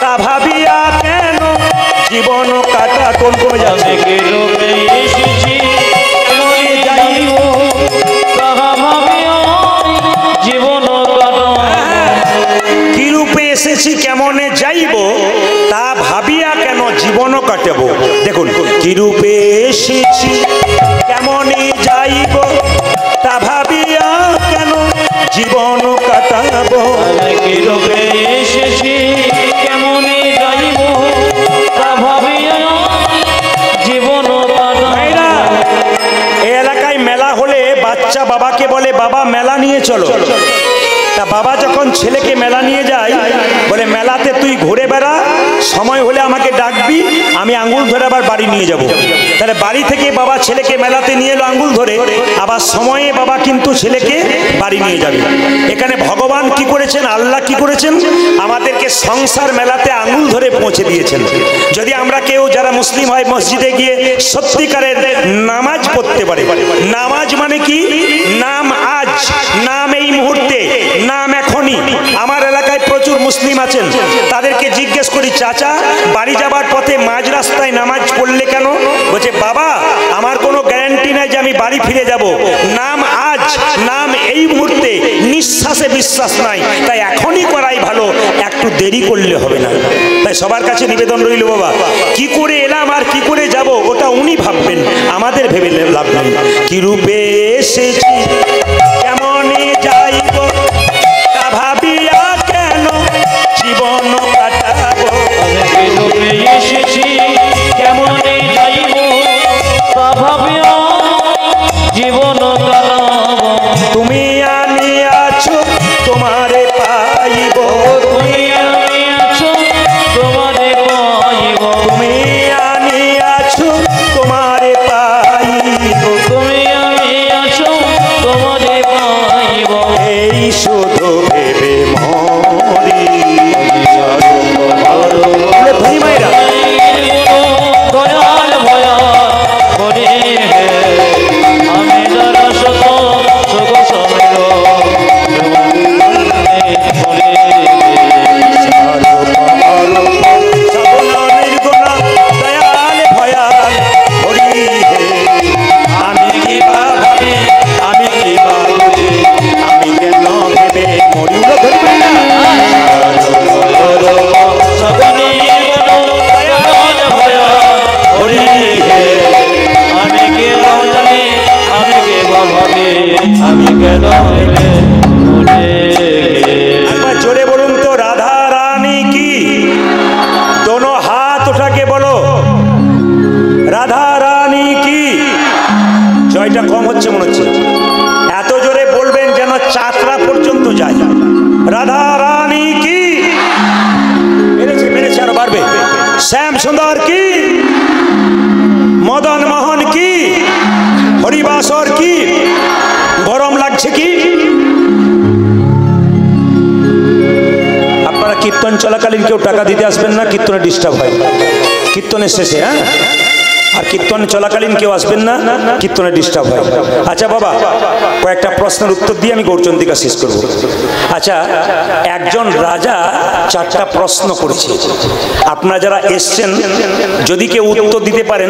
তা ভাবিয়া কেন জীবন কাটা। কোন কমে যাবে? আমি কে রূপে এসেছি, কেমনে যাইব, তাহা ভাবিয়া জীবন কাটাবো। কি রূপে এসেছি, কেমনে যাইব, তা ভাবিয়া কেন জীবন কাটাবো। দেখুন, কি রূপে এসেছি, কেমনে যাইব, তা ভাবিয়া কেন জীবন লোকে এসেছি কেমনে যাইব তা ভাবিয়া জীবন ভাইরা, এই এলাকায় মেলা হলে বাচ্চা বাবাকে বলে বাবা মেলা নিয়ে চলো। তা বাবা যখন ছেলেকে মেলা নিয়ে যায় বলে মেলাতে তুই ঘুরে বেড়া, সময় হলে আমাকে ডাকবি, আমি আঙ্গুল ধরে আবার বাড়ি নিয়ে যাব। তাহলে বাড়ি থেকে বাবা ছেলেকে মেলাতে নিয়ে এলো আঙ্গুল ধরে, আবার সময়ে বাবা কিন্তু ছেলেকে বাড়ি নিয়ে যাবে। এখানে ভগবান কি করেছেন, আল্লাহ কি করেছেন, আমাদেরকে সংসার মেলাতে আঙ্গুল ধরে পৌঁছে দিয়েছেন। যদি আমরা কেউ যারা মুসলিম হয় মসজিদে গিয়ে সত্যিকারের নামাজ পড়তে পারে, নামাজ মানে কি, নাম আজ, নাম এই মুহূর্তে, নাম এখনই। আমার এলাকায় প্রচুর মুসলিম আছেন, তাদেরকে জিজ্ঞেস করি চাচা বাড়ি যাবার পথে মাঝ রাস্তায় নামাজ পড়লে কেন? বলছে বাবা আমার কোনো গ্যারান্টি নাই যে আমি বাড়ি ফিরে যাব, নাম আজ, নাম এই মুহূর্তে, নিঃশ্বাসে বিশ্বাস নাই, তাই এখনই করাই ভালো, একটু দেরি করলে হবে না। তাই সবার কাছে নিবেদন রইল বাবা, কি করে এলাম আর কি করে যাব ওটা উনি ভাববেন, আমাদের ভেবে লাভ নেই। কি রূপে এসেছি কেমনে যাইব তা ভাবিয়া কেন জীবন কাটাবো। কি লোকে এসেছি কেমনে যাইব তা ভাবিয়া জীবন কাটাবো। তুমি আনিয়াছো তোমারে পাইব, তুমি আনিয়াছো তোমারে পাইব, তুমি আনিয়াছো তোমারে পাইব, তুমি আনিয়াছো তোমারে পাইব। এই শুধু ভেবে মরি। ধনী মায়েরা, দয়াল ভয়া করে আমি যারা শত সুখ সমেত সাবধানের গোনা দয়াল ভয়াল হরি হে। আমি কি ভাবি, আমি কি ভাবি, আমি কেন ভেবে মরি। ধনী মায়েরা, আমি কেন একবার জোরে বলুন তো রাধা রানী কি। দোনো হাত উঠাকে বলো রাধা রানী কি। জয়টা কম হচ্ছে মনে হচ্ছে, এত জোরে বলবেন যেন চাকরা পর্যন্ত যায়। রাধা রানী কি। বেড়েছে বেড়েছে আরো বাড়বে। শ্যাম সুন্দর কি, মদন মোহন কি, হরিবাসর কি। গরম লাগছে কি? আপনারা কীর্তন চলাকালীন কেউ টাকা দিতে আসবেন না, কীর্তনে ডিস্টার্ব হয়। কীর্তনের শেষে, হ্যাঁ, আর কীর্তন চলাকালীন কেউ আসবেন না, কীর্তনে ডিস্টার্ব হয়। আচ্ছা বাবা, কয়েকটা প্রশ্নের উত্তর দিয়ে আমি গৌরচন্দ্রিকা শেষ করব। আচ্ছা, একজন রাজা 4টা প্রশ্ন করেছে। আপনারা যারা এসছেন যদি কেউ উত্তর দিতে পারেন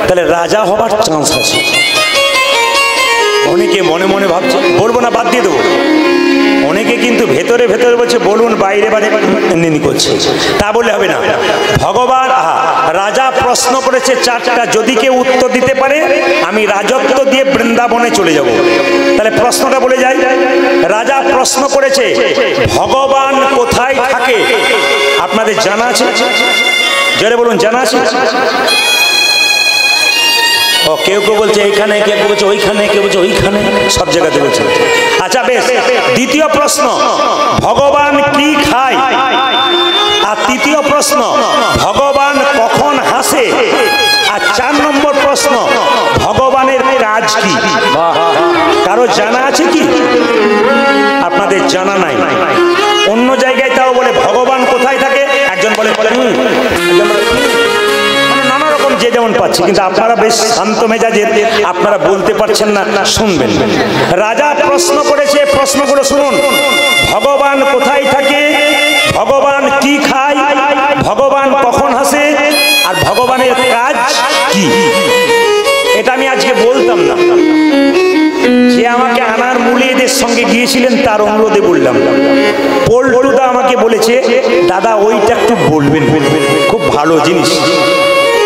তাহলে রাজা হবার চান্স আছে। অনেকে মনে মনে ভাবছে বলবো না, বাদ দিয়ে দেবো। অনেকে কিন্তু ভেতরে ভেতরে বলছে বলুন, বাইরে বাইরে নিনি করছে, তা বলে হবে না। ভগবান রাজা প্রশ্ন করেছে 4টা, যদি কেউ উত্তর দিতে পারে আমি রাজত্ব দিয়ে বৃন্দাবনে চলে যাব। তাহলে প্রশ্নটা বলে যাই। রাজা প্রশ্ন করেছে ভগবান কোথায় থাকে? আপনাদের জানা আছে? জোরে বলুন, জানা আছে? ও কেউ কেউ বলছে এইখানে, কেউ বলছে ওইখানে, কেউ বলছে ওইখানে, সব জায়গাতে বলছে। আচ্ছা বেশ, দ্বিতীয় প্রশ্ন ভগবান কি খায়? আর তৃতীয় প্রশ্ন ভগবান কখন হাসে? আর 4 নম্বর প্রশ্ন ভগবানের কাজ কি? কারো জানা আছে কি? আপনাদের জানা নাই। অন্য জায়গায় তাও বলে ভগবান কোথায় থাকে, একজন বলে একজন বলে নানা রকম যে যেমন পাচ্ছে, কিন্তু আপনারা বেশ শান্ত মেজাজের, আপনারা বলতে পারছেন না, শুনবেন। রাজা প্রশ্ন করেছে, প্রশ্নগুলো শুনুন। ভগবান কোথায় থাকে, ভগবান কি খায়, ভগবান কখন হাসে, আর ভগবানের কাজ কি? এটা আমি আজকে বলতাম না, যে আমাকে আনার মূলে এদের সঙ্গে গিয়েছিলেন তার অনুরোধে বললাম। পল্টুদা আমাকে বলেছে দাদা ওইটা একটু বলবেন, খুব ভালো জিনিস।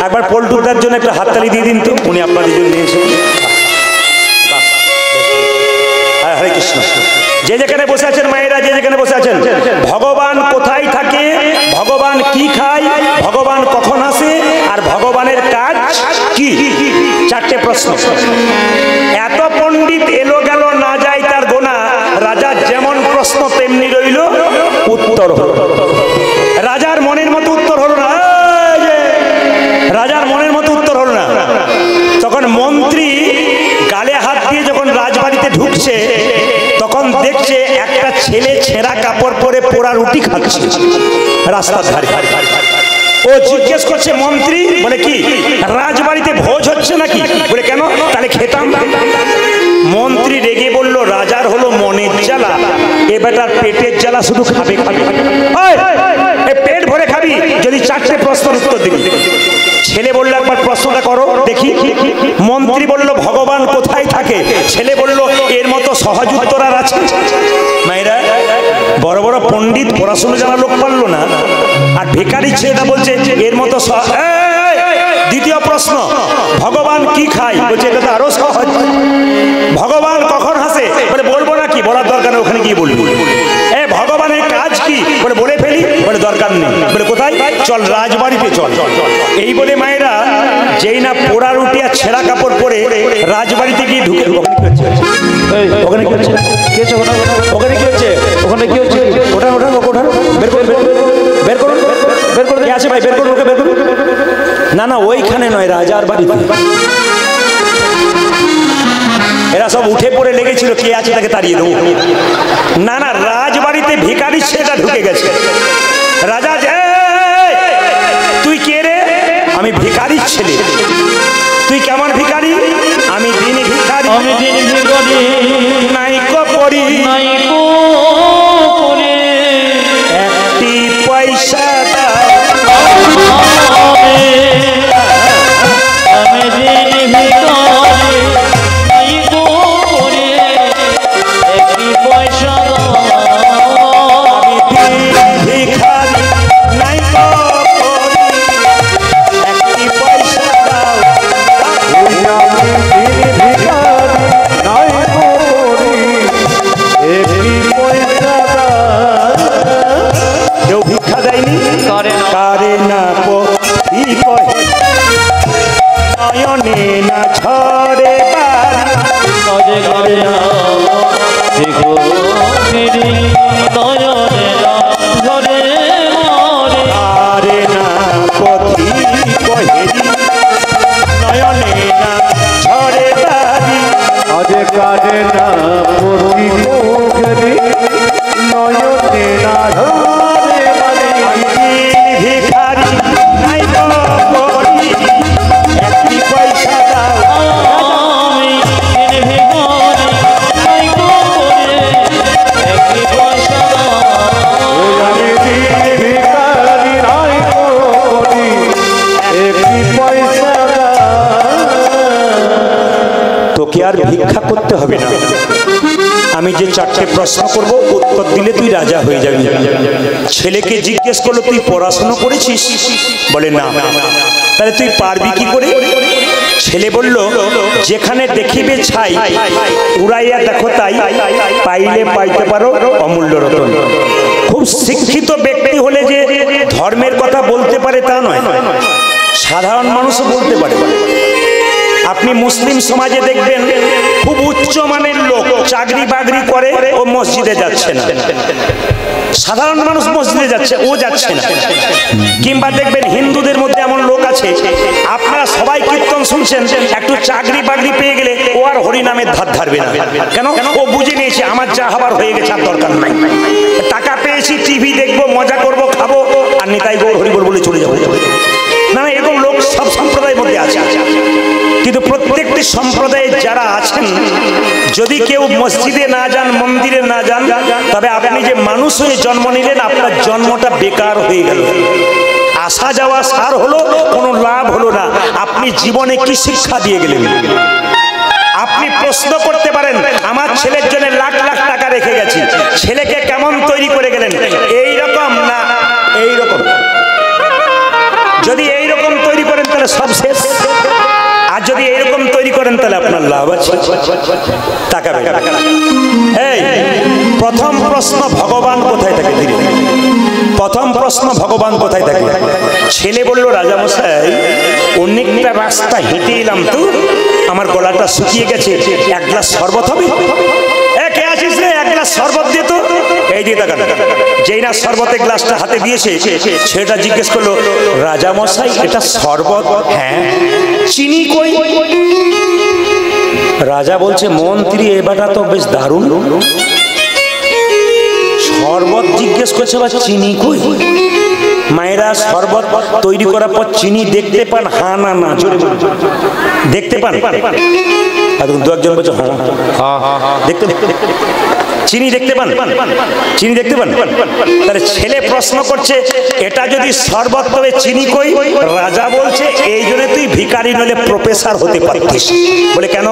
একবার পল্টুদার জন্য একটা হাততালি দিয়ে দিন তো, উনি আপনাদের জন্য নিয়েছেন। হরে কৃষ্ণ। যে যেখানে বসে আছেন মায়েরা, যে যেখানে বসে আছেন, ভগবান কোথায় থাকে, ভগবান কি খায়, ভগবান কখন আসে, আর ভগবানের কাজ কি? চারটে প্রশ্ন। এত পণ্ডিত এলো গেল না যায় তার গোনা। রাজার যেমন প্রশ্ন তেমনি রইল উত্তর হলো। রাজার মনের মতো উত্তর হলো না, রাজার মনের মতো উত্তর হলো না। তখন মন্ত্রী গালে হাত দিয়ে যখন রাজবাড়িতে ঢুকছে, তখন দেখছে একটা ছেলে ছেঁড়া কাপড় পরে পোড়া রুটি খাচ্ছে রাস্তার ধারে। ও জিজ্ঞেস করছে মন্ত্রী, বলে কি রাজবাড়িতে ভোজ হচ্ছে নাকি? বলে কেন, তাহলে খেতাম। মন্ত্রী রেগে বলল, রাজার হলো মনের জ্বালা, এ বেটার পেটের জ্বালা, শুধু খাবে খাবে। পেট ভরে খাবি যদি চারটে প্রশ্নের উত্তর দিবি। ছেলে বলল, একবার প্রশ্নটা করো দেখি। মন্ত্রী বলল, ভগবান কোথায় থাকে? ছেলে বলল, এর মতো সহজ উত্তর আর আছে? মায়েরা, বড় বড় পণ্ডিত পড়াশোনা জানা লোক পারলো না, আর ভিখারি ছেলেটা বলছে এর মতো। দ্বিতীয় প্রশ্ন, ভগবান কি খায়? বলছে এটা তো আরো সহজ। ভগবান কখন হাসে? বলে বলবো নাকি, বলার দরকার নেই, ওখানে গিয়ে বলবি। ভগবানের কাজ কি? বলে বলে ফেলি। বলে দরকার নেই। বলে কোথায়? চল রাজবাড়িতে চল। এই বলে মায়েরা যেই না পোড়া রুটি আর ছেঁড়া কাপড় পরে রাজবাড়িতে গিয়ে ঢুকে, ওখানে কি হচ্ছে? ওখানে কি হচ্ছে? ওখানে কি হচ্ছে? ওঠা ওঠা ওঠা, বের করুন বের করুন বের করুন। কে আছে ভাই? বের করুন ওকে, বের করুন। না না, ওইখানে নয়, রাজার বাড়িতে। এরা সব উঠে পড়ে লেগেছিল, কে আছে তাকে তাড়িয়ে দেবো। না না, রাজবাড়িতে ভিখারি ছেলেটা ঢুকে গেছে। রাজা, তুই কে রে? আমি ভিখারির ছেলে। তুই কেমন ভিখারি? আমি দিন ভিখারি। আমি দিন ভিখারি, নাইকো করি, নাইকো করি, একটি পয়সা দাও। আমি দিন ভিখারি, নাইকো করি, একটি পয়সা দাও। আমি দিন ভিখারি, নাইকো করি, একটি পয়সা দাও। কেউ ভিক্ষা দেয়নি, কারে না নয়নে না ঝরে বাড়ি। কাজে কাজে দেখো ফিরি, নয়নে না ঝরে মারে। কারে না পথি কহেরি, নয়নে না ঝরে বাড়ি। আজে কাজে না পতি মুখরি, নয়নে না ধরে বাড়ি। ভিখারি নাইকো করি, একটি পয়সা দাও। আমি দিন ভিখারি, নাইকো করি, একটি পয়সা দাও। আমি দিন ভিখারি নাই করি, একটি পয়সা তোকে আর ভিক্ষা করতে হবে না। আমি যে চারটে প্রশ্ন করব, উত্তর দিলে তুই রাজা হয়ে যাবি। ছেলেকে জিজ্ঞেস করলো, তুই পড়াশোনা করেছিস? বলে না। তাহলে তুই পারবি কি করে? ছেলে বলল, যেখানে দেখিবে ছাই, উড়াইয়া দেখো তাই, পাইলে পাইতে পারো অমূল্য রতন। খুব শিক্ষিত ব্যক্তি হলে যে ধর্মের কথা বলতে পারে তা নয়, সাধারণ মানুষও বলতে পারে। আপনি মুসলিম সমাজে দেখবেন খুব উচ্চ মানের লোক চাকরি বাকরি করে, ও মসজিদে যাচ্ছে না। সাধারণ মানুষ মসজিদে যাচ্ছে, ও যাচ্ছে না। কিংবা দেখবেন হিন্দুদের মধ্যে এমন লোক আছে, আপনারা সবাই কীর্তন শুনছেন, একটু চাকরি বাকরি পেয়ে গেলে ও আর হরিনামের ধার ধারবে না। কেন? ও বুঝে নিয়েছে আমার যা হবার হয়ে গেছে, আর দরকার নাই। টাকা পেয়েছি, টিভি দেখবো, মজা করবো, খাবো, আর নিতাই গৌর হরি বলে চলে যাবো। না না, এরকম লোক সব সম্প্রদায়ের মধ্যে আছে। কিন্তু প্রত্যেকটি সম্প্রদায়ে যারা আছেন, যদি কেউ মসজিদে না যান, মন্দিরে না যান, তবে আপনি যে মানুষ হয়ে জন্ম নিলেন, আপনার জন্মটা বেকার হয়ে গেল। আসা যাওয়া সার হলো, কোনো লাভ হলো না। আপনি জীবনে কি শিক্ষা দিয়ে গেলেন? আপনি প্রশ্ন করতে পারেন, আমার ছেলের জন্য লাখ লাখ টাকা রেখে গেছি, ছেলেকে কেমন তৈরি করে গেলেন? এই রকম না এই রকম। যদি এই রকম তৈরি করেন তাহলে সব শেষ। আর যদি এইরকম তৈরি করেন তাহলে আপনার লাভ আছে। টাকা এই প্রথম প্রশ্ন ভগবান কোথায় থাকে? ধীরে প্রথম প্রশ্ন ভগবান কোথায় থাকে? ছেলে বলল রাজামশাই অনেকটা রাস্তা হেঁটে এলাম তো আমার গলাটা শুকিয়ে গেছে, এক গ্লাস শরবত হবে? কে আছিস রে, এক গ্লাস শরবত দিয়ে তো। এই দিয়ে তাকান, যেই না শরবতের গ্লাসটা হাতে দিয়েছে ছেলেটা জিজ্ঞেস করলো রাজামশাই এটা শরবত? হ্যাঁ। চিনি কই? রাজা বলছে মন্ত্রী এবারটা তো বেশ দারুণ, শরবত জিজ্ঞেস করছে বা চিনি কই? মায়েরা শরবত তৈরি করার পর চিনি দেখতে পান? হ্যাঁ না না, জোরে দেখতে পান? দু একজন বলছে হ্যাঁ দেখতে, চিনি দেখতে পান? চিনি দেখতে পান? তাহলে ছেলে প্রশ্ন করছে এটা যদি শরবত তবে চিনি কই? রাজা বলছে এই জন্য তুই ভিখারি নইলে প্রফেসর হতে পারতিস। বলে কেন?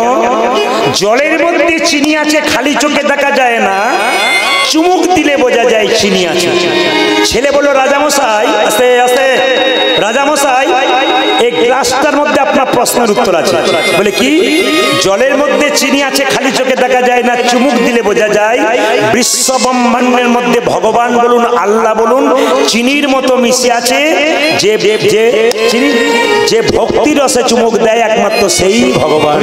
জলের মধ্যে চিনি আছে খালি চোখে দেখা যায় না, চুমুক দিলে বোঝা যায় চিনি আছে। ছেলে বলল রাজামশাই, আস্তে আস্তে, রাজামশাই এই গ্লাসটার মধ্যে আপনার প্রশ্নের উত্তর আছে। বলে কি? জলের মধ্যে চিনি আছে খালি চোখে দেখা যায় না, চুমুক দিলে বোঝা যায়। বিশ্ব ব্রহ্মাণ্ডের মধ্যে ভগবান বলুন আল্লাহ বলুন চিনির মতো মিশে আছে, যে যে চিনি যে ভক্তি রসে চুমুক দেয় একমাত্র সেই ভগবান।